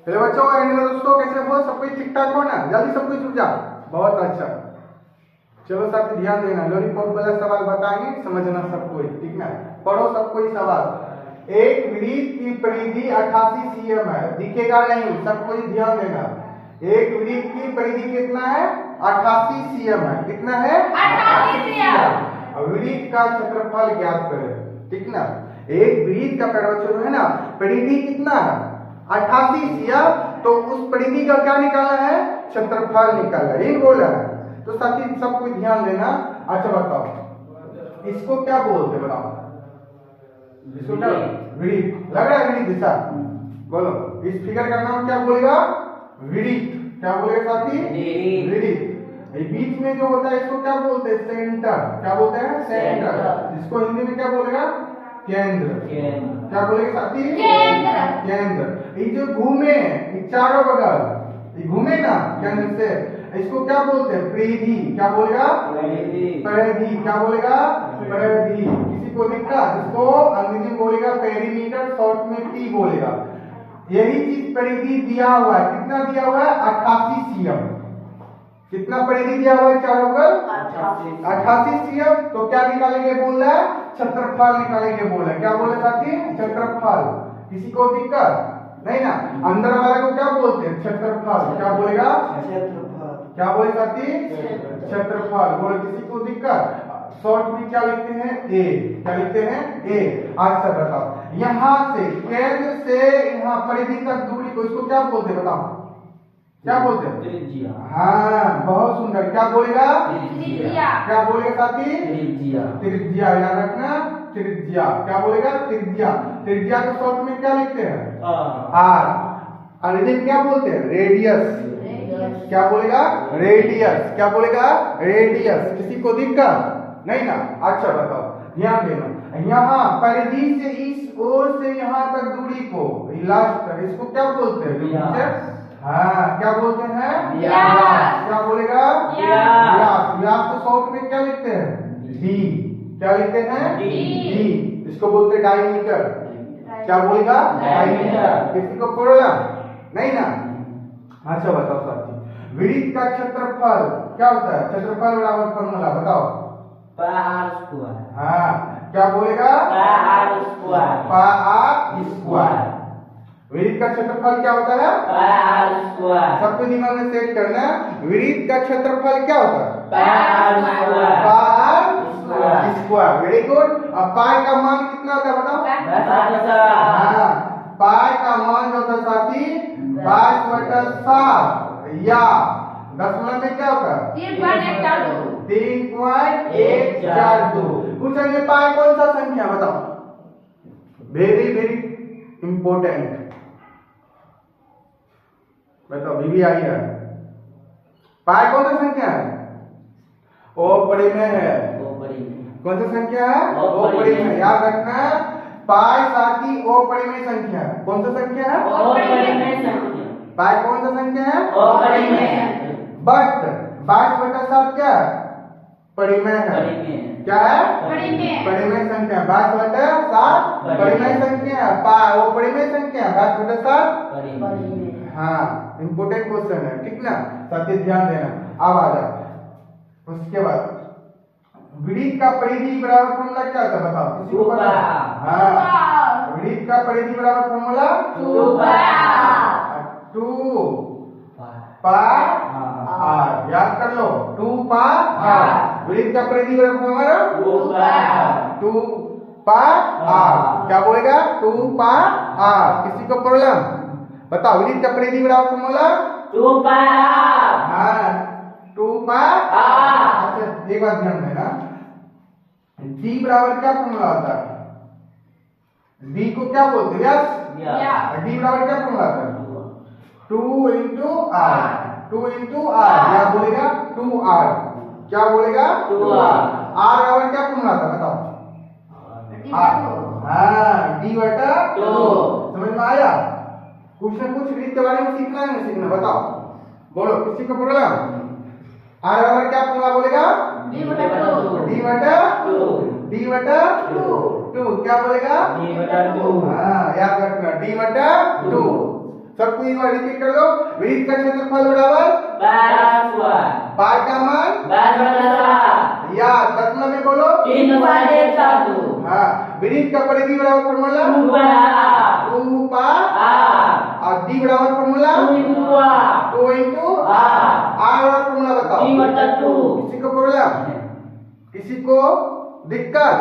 Hello बच्चों, hello दोस्तों, कैसे हो? सब कुछ ठीक ठाक हो ना? जल्दी सब कुछ उठ जाओ। बहुत अच्छा। चलो साथी ध्यान देना, लॉलीपॉप वाला सवाल बताएंगे, समझना सब कोई, ठीक ना? पढ़ो सब कोई सवाल। एक वृत्त की परिधि 88 cm है, दिखेगा नहीं, सब कोई ध्यान देना। एक वृत्त की परिधि कितना है? 88 cm है। कितना है? 88 cm। वृत्त का क्षेत्रफल ज्ञात करें, ठीक ना? एक वृत्त का परिधि है ना, परिधि कितना है? 88 cm। तो उस परिधि का क्या निकालना है? क्षेत्रफल निकालना है, यही बोला है। तो साथी सब कोई ध्यान देना। अच्छा बताओ, इसको क्या बोलते बताओ? इसको क्या? वृत्त। लग रहा है वृत्त दिशा? बोलो, इस फिगर का नाम क्या बोलेगा? वृत्त। क्या बोलेगा साथी? वृत्त। बीच में जो होता है इसको क्या बोलते हैं? सेंटर। क्या बोलते हैं? सेंटर। इसको हिंदी में क्या बोलेगा? केंद्र। क्या बोलेगा साथी? केंद्र। ये जो घूमे, चारों बगल ये घूमे ना केंद्र से, इसको क्या बोलते हैं? परिधि। क्या बोलेगा? परिधि। क्या बोलेगा? परिधि। किसी को दिक्कत? इसको अंग्रेजी में बोलेगा पेरीमीटर, शॉर्ट में पी बोलेगा। यही चीज परिधि दिया हुआ है। कितना दिया हुआ है? 88 cm। कितना परिधि दिया हुआ है चारों बगल? 88 cm। तो क्या निकालेंगे बोल रहा है? क्षेत्रफल निकालेंगे बोल रहा है। क्या बोले साथी? क्षेत्रफल। किसी को दिक्कत नहीं ना? अंदर वाले को क्या बोलते हैं? क्षेत्रफल। क्या बोलेगा? क्या बोले साथी? क्षेत्रफल। बोले किसी को दिक्कत? शॉर्ट में क्या लिखते हैं? ए। क्या लिखते हैं? ए। अच्छा बताओ, यहाँ से केंद्र से यहाँ परिधि तक दूरी को इसको क्या बोलते हैं बताओ? क्या बोलते हैं? त्रिज्या। हाँ, बहुत सुंदर। क्या बोलेगा? त्रिज्या। क्या बोलेगा साथी? त्रिज्या। त्रिज्या। याद रखना, त्रिज्या। क्या बोलेगा? त्रिज्या। त्रिज्या को शॉर्ट में क्या लिखते हैं? आर। अंग्रेजी में क्या बोलते हैं? रेडियस। क्या बोलेगा? रेडियस। क्या बोलेगा? रेडियस। किसी को दिक्कत नहीं ना? अच्छा बताओ, ध्यान देना। यहाँ परिधि से इस ओर से यहाँ तक दूरी को लास्ट तक, इसको क्या बोलते हैं? हाँ, क्या बोलते हैं? व्यास। क्या बोलेगा? व्यास। व्यास को शॉर्ट में क्या लिखते हैं? डी। क्या लिखते हैं? डी। इसको बोलते हैं डायमीटर। क्या बोलेगा? डायमीटर। किसी को पढ़ोगा नहीं ना? अच्छा बताओ साथी, वृत्त का क्षेत्रफल क्या होता है? क्षेत्रफल बराबर फॉर्मूला बताओ। पार स्क्वायर। हाँ, क्या बोलेगा? पार स्क्वायर। पार स्क्वायर। वृत्त का क्षेत्रफल क्या होता है? पार स्क्वायर। सबको दिमाग में सेट करना, वृत्त का क्षेत्रफल क्या होता है? पार स्क्वायर। पार स्क्वायर। स्क्वायर। Very good. अब पाई का मान कितना होता है बताओ? 10। हाँ, पाई का मान जो होता है साथी 22/7 या दशमलव में क्या होता है? 3.142। पूछेंगे पाई कौन सा संख्या बताओ? Very very important. बताओ, बीबी आई है। पाई कौन सा संख्या है? ओ परिमेय है। कौन सा संख्या है? ओ परिमेय। याद रखना, पाई साथी ओ परिमेय संख्या है। कौन सा संख्या है? पाई कौन सा संख्या है? बट 22/7 क्या है? परिमेय है। क्या है? परिमेय संख्या। 22/7 परिमेय संख्या है। पाई वो परिमेय संख्या है। 22/7 हाँ, इंपोर्टेंट क्वेश्चन है, ठीक ना? साथी ध्यान देना। अब आ जाओ, उसके बाद वृत्त का परिधि बराबर फॉर्मूला क्या होता है बताओ? किसी को पता? हाँ, वृत्त का परिधि बराबर फॉर्मूला 2 पाई आर। याद कर लो, 2 पाई आर। वृत्त का परिधि बराबर फॉर्मूला 2 पाई आर। क्या बोलेगा? 2 पाई आर। किसी को प्रॉब्लम बताओ? वृत्त का परिधि बराबर फॉर्मूला 2 पाई आर। हाँ, 2 पाई आर। अच्छा एक बात ध्यान देना, डी बराबर क्या फॉर्मूला होता है? डी को क्या बोलते हैं? व्यास। डी बराबर क्या फॉर्मूला होता है? 2 into r। 2 into r। क्या बोलेगा? 2r। क्या बोलेगा? 2r। r बराबर क्या फॉर्मूला होता है बताओ? हाँ, d/2। समझ में आया? कुछ ना कुछ वृत्त के बारे में सीखना है ना सीखना? बताओ, बोलो, किसी को प्रॉब्लम? r बराबर क्या फॉर्मूला बोलेगा? d/2। क्या बोलेगा? d/2। हाँ, याद रखना, d/2। सबको एक बार रिपीट कर लो। वृत्त का क्षेत्रफल बराबर 12 पाई का मान 12 या 10 में बोलो 3/1 हाँ। वृत्त का परिधि बराबर फॉर्मूला 2 पाई और डी बराबर फॉर्मूला 2 into आर बराबर फॉर्मूला बताओ। किसी को प्रॉब्लम, किसी को दिक्कत,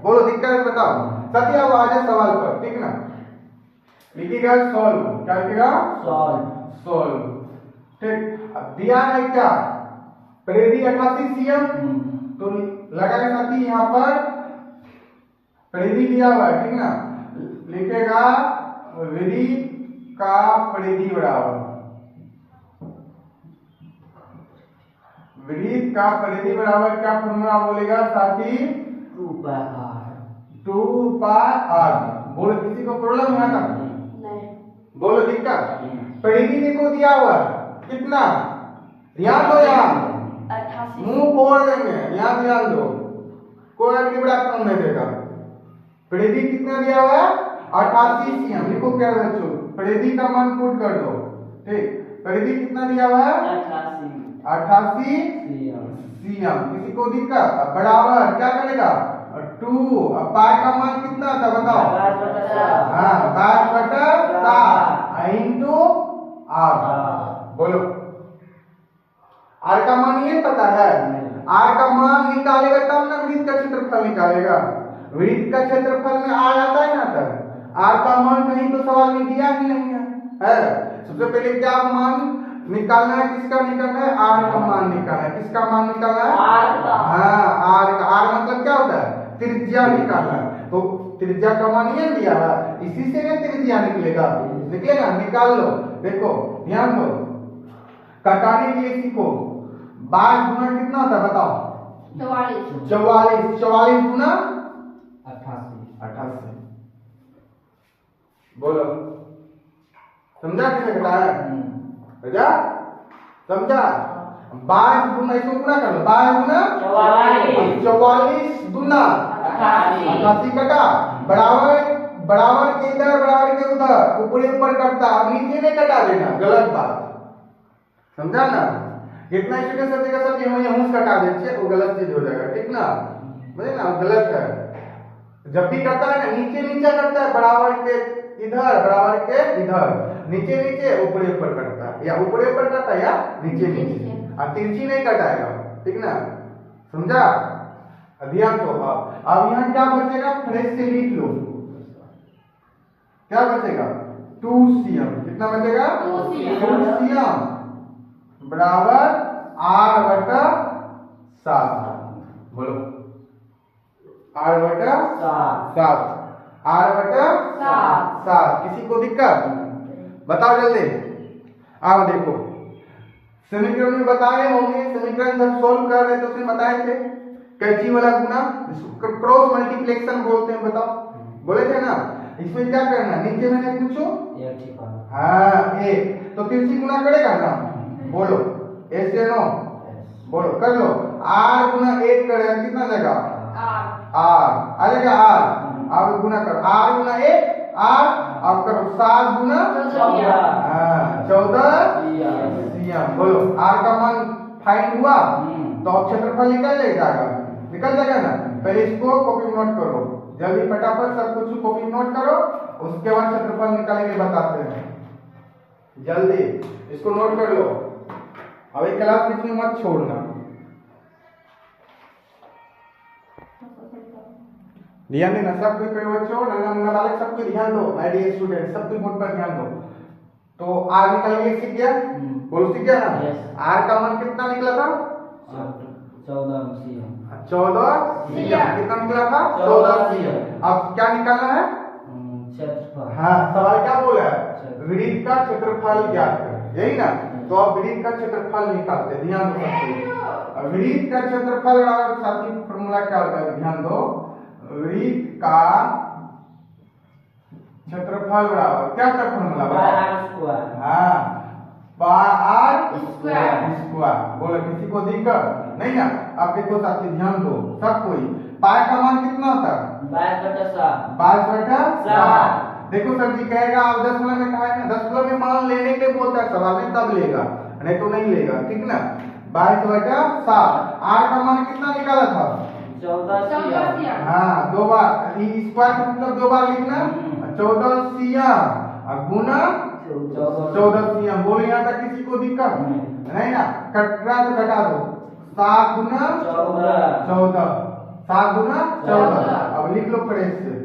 बोलो दिक्कत बताओ। सत्या अब आ जाए सवाल पर, ठीक ना। लिखिएगा सॉल्व, क्या लिखिएगा सॉल्व, ठीक। अब दिया है क्या, परिधि 88 cm, तो लगाए साथी यहाँ पर परिधि दिया हुआ है, ठीक ना। लिखेगा वृत्त का परिधि बराबर, वृत्त का परिधि बराबर क्या फॉर्मूला बोलेगा साथी 2 पाई आर। बोलो किसी को प्रॉब्लम है ना, बोलो दिक्कत। परिधि देखो दिया हुआ कितना, ध्यान दो यहाँ, 88 मुंह फोड़ देंगे, यहाँ ध्यान दो, कोई भी बड़ा कम नहीं देगा। परिधि कितना दिया हुआ है 88 cm। लिखो क्या बच्चों, परिधि का मान पुट कर दो, ठीक। परिधि कितना दिया हुआ है 88 cm। किसी को दिक्कत, बराबर क्या करेगा 2, अब पाई का मान कितना था बताओ, हाँ 22/7 इंटू आर। बोलो आर का मान ये पता है, आर का मान निकालेगा तब ना वृत्त का क्षेत्रफल निकालेगा। वृत्त का क्षेत्रफल में आर आता है ना, तब आर का मान कहीं तो सवाल में दिया ही नहीं है। सबसे पहले क्या मान निकालना है, किसका निकालना है, आर का मान निकालना है। किसका मान निकालना है, हाँ आर का। आर मतलब क्या होता है, त्रिज्या निकालना है। तो त्रिज्या का मान ये दिया है, इसी से ना त्रिज्या निकलेगा, निकलेगा, निकाल लो। देखो ध्यान दो, कटाने के लिए सीखो। 22 गुना कितना होता है बताओ, 44 गुना 88। बोलो समझा कैसे घटा है, समझा समझा। 22 गुना इसको गुना कर लो, 22 गुना 44 गुना 88 कटा, बराबर बराबर के इधर बराबर के उधर, ऊपर ऊपर कटता, अब नीचे नहीं कटा देना, गलत बात, समझा ना। इतना स्टूडेंट सोचेगा सर कि हम यहाँ कटा देते, वो गलत चीज हो जाएगा, ठीक ना, समझे ना, गलत है। जब भी करता है ना नीचे नीचे करता है, बराबर के इधर बराबर के इधर, नीचे नीचे ऊपर ऊपर करता है, या ऊपर ऊपर करता है या नीचे नीचे, और तिरछी नहीं कटाएगा, ठीक ना, समझा। ध्यान दो। अब यहाँ क्या बचेगा, फ्रेश से लिख लो, क्या बचेगा 2 cm। कितना बचेगा 2 cm। 2 cm बराबर r/7। बोलो r/7, r/7। किसी को दिक्कत बताओ जल्दी। अब देखो समीकरण में बताए होंगे, समीकरण जब सोल्व कर रहे तो उसमें बताए थे कैंची वाला गुना, क्रॉस मल्टीप्लिकेशन बोलते हैं, बताओ बोले थे ना। इसमें क्या करना, नीचे मैंने पूछो हाँ एक, तो तिरछी गुना करेगा ना, बोलो एस या नो, बोलो कर लो। r गुना 1 करेगा कितना जाएगा r आ जाएगा r। अब गुना करो r गुना 1 r, अब करो 7 गुना 14 cm। बोलो r का मान फाइंड हुआ, तो अब क्षेत्रफल निकल जाएगा ना। पहले इसको कॉपी नोट करो, जल्दी फटाफट सब कुछ कॉपी नोट करो, उसके बाद क्षेत्रफल निकालेंगे बताते हैं, जल्दी इसको नोट कर लो। अब एक क्लास बीच में मत छोड़ना, ध्यान देना सब कोई बच्चों, नाबालिग सबको ध्यान दो, माय डियर स्टूडेंट सबको बोर्ड पर ध्यान दो। तो आर निकालेंगे, सीख गया, बोलो सीख गया ना। आर का मान कितना निकला था 14 cm। कितना निकला था 14 cm। अब क्या निकालना है, हाँ सवाल क्या बोला है, वृत्त का क्षेत्रफल ज्ञात कर, यही ना। तो अब वृत्त का क्षेत्रफल निकालते हैं, ध्यान दो सबको। वृत्त का क्षेत्रफल साथी फॉर्मूला क्या होता है, ध्यान दो। वृत्त का क्षेत्रफल बराबर क्या था फॉर्मूला, हाँ r स्क्वायर। बोलो किसी को दिक्कत नहीं ना। अब देखो साथी ध्यान दो सब कोई, पाई का मान कितना होता है 22/7। 22/7। देखो सर जी कहेगा आप 10 में कहा है ना 10 में मान लेने के बोलता है सवाल में तब लेगा नहीं तो नहीं लेगा ठीक ना 22/7 आर का मान कितना निकाला था 14 हाँ दो बार स्क्वायर का मतलब दो बार लिखना 14 सियम गुना 14 सियम बोलो यहाँ तक किसी को दिक्कत नहीं ना कट रहा तो घटा दो 7 गुना 14 7 गुना 14 अब लिख लो फ्रेश से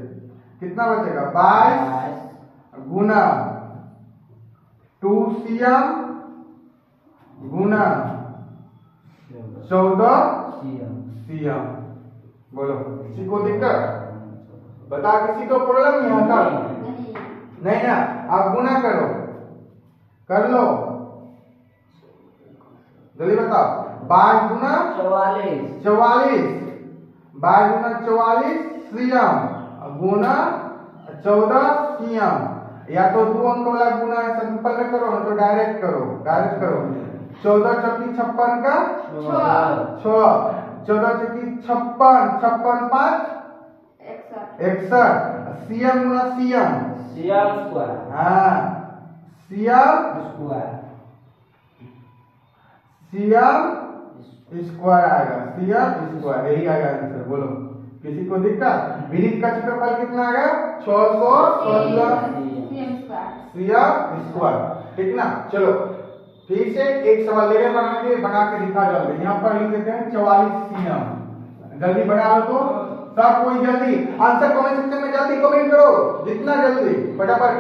कितना बचेगा 22 गुना 2 सियम गुना 14 सियम बोलो किसी को दिक्कत बता किसी को प्रॉब्लम यहाँ तक नहीं ना आप गुना करो कर लो जल्दी बताओ 22 गुना 44 22 गुना 44 सियम गुना 14 सियम या तो 2 अंक वाला गुना है सिंपल में करो ना तो डायरेक्ट करो 14 चौकी 56 का 6 14 चौकी 56 56 5 61 सियम गुना सियम हाँ सियम स्क्वायर आएगा सियम स्क्वायर यही आएगा आंसर बोलो किसी को दिक्कत विरीत का क्षेत्रफल कितना आएगा 616 सियम स्क्वायर ठीक ना चलो फिर से एक सवाल ले रहे बनाने बना के दिखा जाओगे यहाँ पर लिख देते हैं 44 सियम जल्दी बना लो तो सब कोई जल्दी आंसर कमेंट सेक्शन में जल्दी कमेंट करो जितना जल्दी फटाफट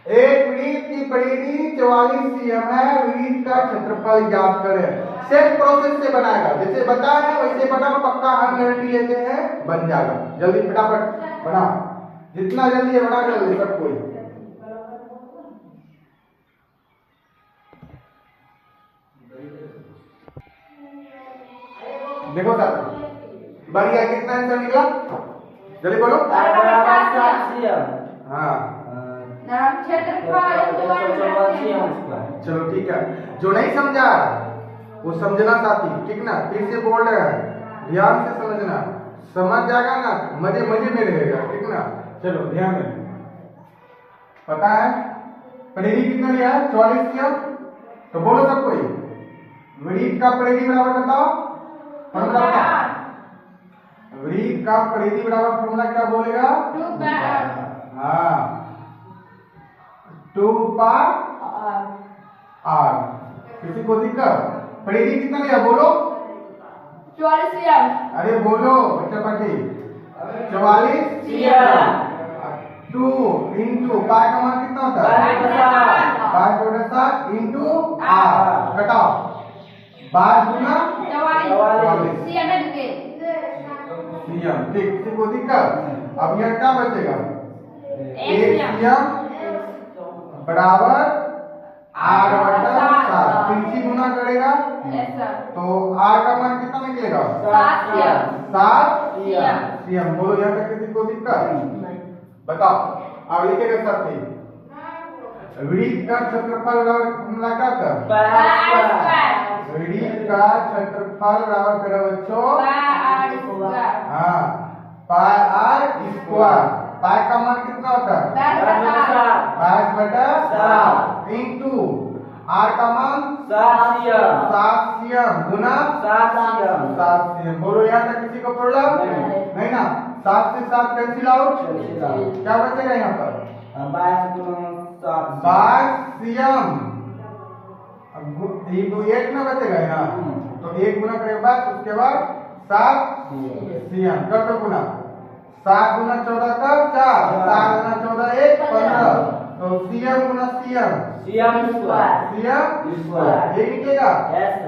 एक वृत्त की परिधि 44 सीएम है वृत्त का क्षेत्रफल ज्ञात करें सेम प्रोसेस से बनाएगा जैसे बताया है वैसे बनाओ पक्का हम गारंटी लेते हैं बन जाएगा जल्दी फटाफट बनाओ जितना जल्दी है बना जल्दी सब कोई देखो सर बढ़िया कितना आंसर निकला जल्दी बोलो हाँ चलो ठीक है जो नहीं समझा वो समझना साथी ठीक ना फिर से बोल रहे हैं ध्यान से समझना समझ जाएगा ना मजे मजे में रहेगा ठीक ना चलो ध्यान में पता है परिधि कितना लिया है 44 सीएम तो बोलो सब कोई वृत्त का परिधि बराबर बताओ फॉर्मूला बताओ वृत्त का परिधि बराबर फॉर्मूला क्या बोलेगा हाँ 2 पाई r किसी को दिक्कत परिधि कितना लिया बोलो 44 सीएम अरे बोलो बच्चा पाटी 44 सीएम 2 इंटू पाई का मान कितना होता है पाई बटा 7 इंटू r घटाओ 22 गुना 44 सीएम है दुके सीएम ठीक किसी को दिक्कत अब यह क्या बचेगा 1 सीएम बराबर 8 बटा 7 किसी गुना करेगा तो r का मान कितना निकलेगा 7 सीएम बोलो यहाँ तक किसी को दिक्कत बताओ अब लिखेगा साथी वृत्त का क्षेत्रफल बराबर क्या था वृत्त का क्षेत्रफल बराबर करो बच्चों हाँ पाई r स्क्वायर पाई का मान कितना होता है 22 बटा 7 इंटू r का मान 7 सीएम गुना 7 सीएम बोलो यहाँ तक किसी को प्रॉब्लम नहीं ना 7 से 7 कैंसिल आउट क्या बचेगा यहाँ पर 22 सीएम एक ना बचेगा यहाँ तो 1 गुना करेगा बाद उसके बाद 7 सीएम कर दो गुना 7 गुना 14 का 4 7 गुना 14 1 15 तो सीएम गुना सीएम ये निकलेगा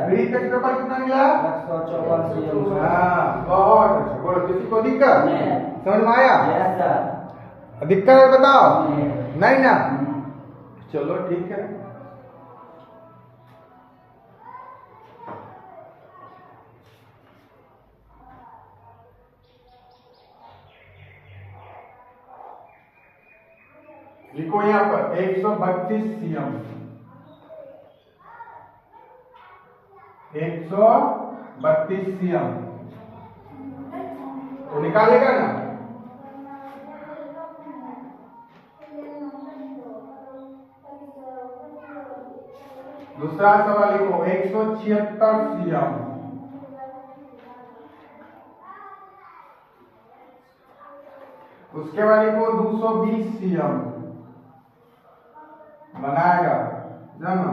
वृत्त का क्षेत्रफल कितना मिला हाँ बहुत अच्छा बोलो किसी को दिक्कत समझ में आया दिक्कत है बताओ नहीं ना चलो ठीक है लिखो यहाँ पर 132 सीएम 132 सीएम तो निकालेगा ना दूसरा सवाल लिखो 176 सीएम। उसके बाद लिखो 220 सीएम बनाएगा जाना।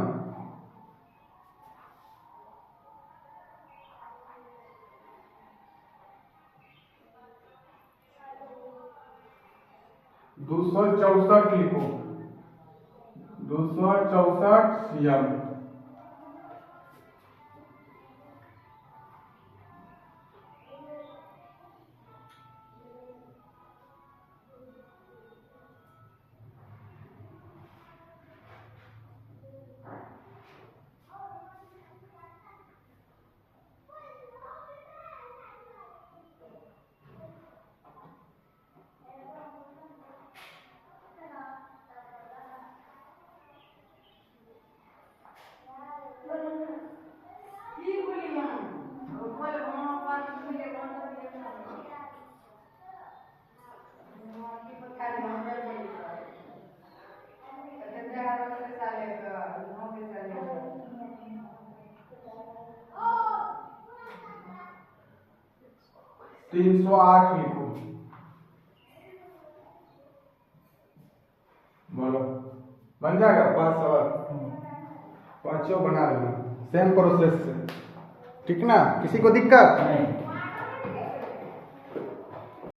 दो सौ 264 लिखो 264 सीएम। तीन सौ 8 लिखो। बोलो बन जाएगा 5 सवाल, पांचों बना लेना सेम प्रोसेस से, ठीक ना? किसी को दिक्कत नहीं।